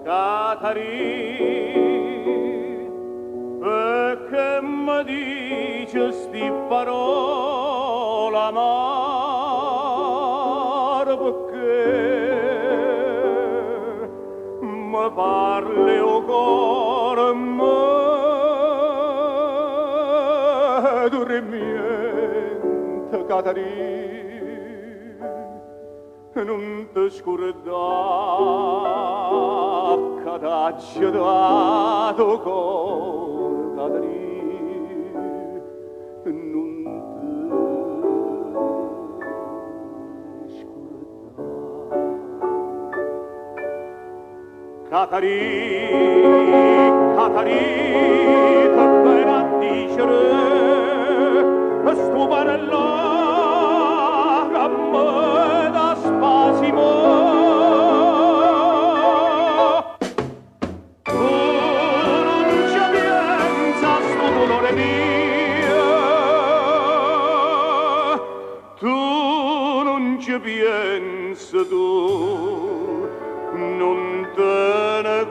Catarì, perché mi dice sti parola amara, perché mi parli o cuore me dormiente, Catarì. Non ti scordare che t'ha dato cor, Catarì, non ti scordare. Catarì, Catarì, che bene a dicere, sto parellò che me da spasimo. Tu non ci pensa sto dolore mio, tu non ci pensa, tu non te ne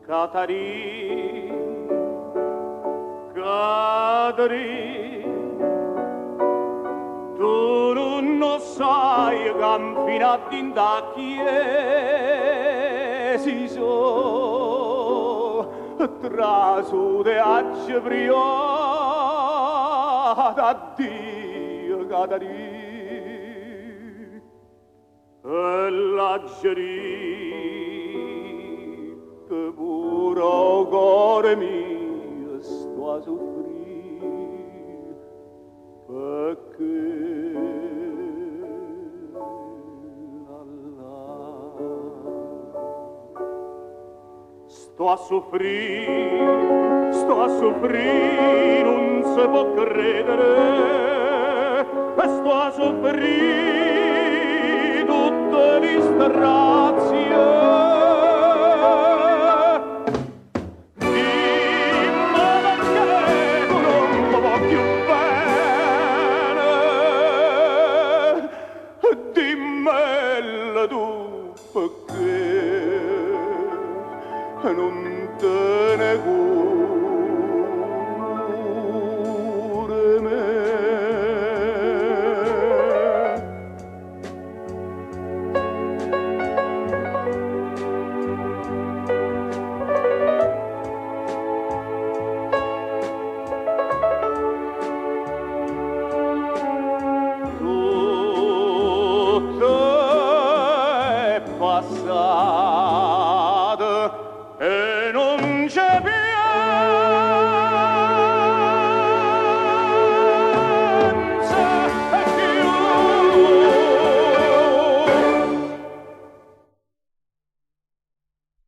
Catarì, Catarì, tu non sai che infinato in da chiesi so, trasu de acce briata, addio Catarì, e l'aggeria che puro cuore mio sto a soffrire, perché sto a soffrire, non si può credere, sto a soffrire tutte le strazie. Non te ne cure me. Tutto è passato e non c'è più.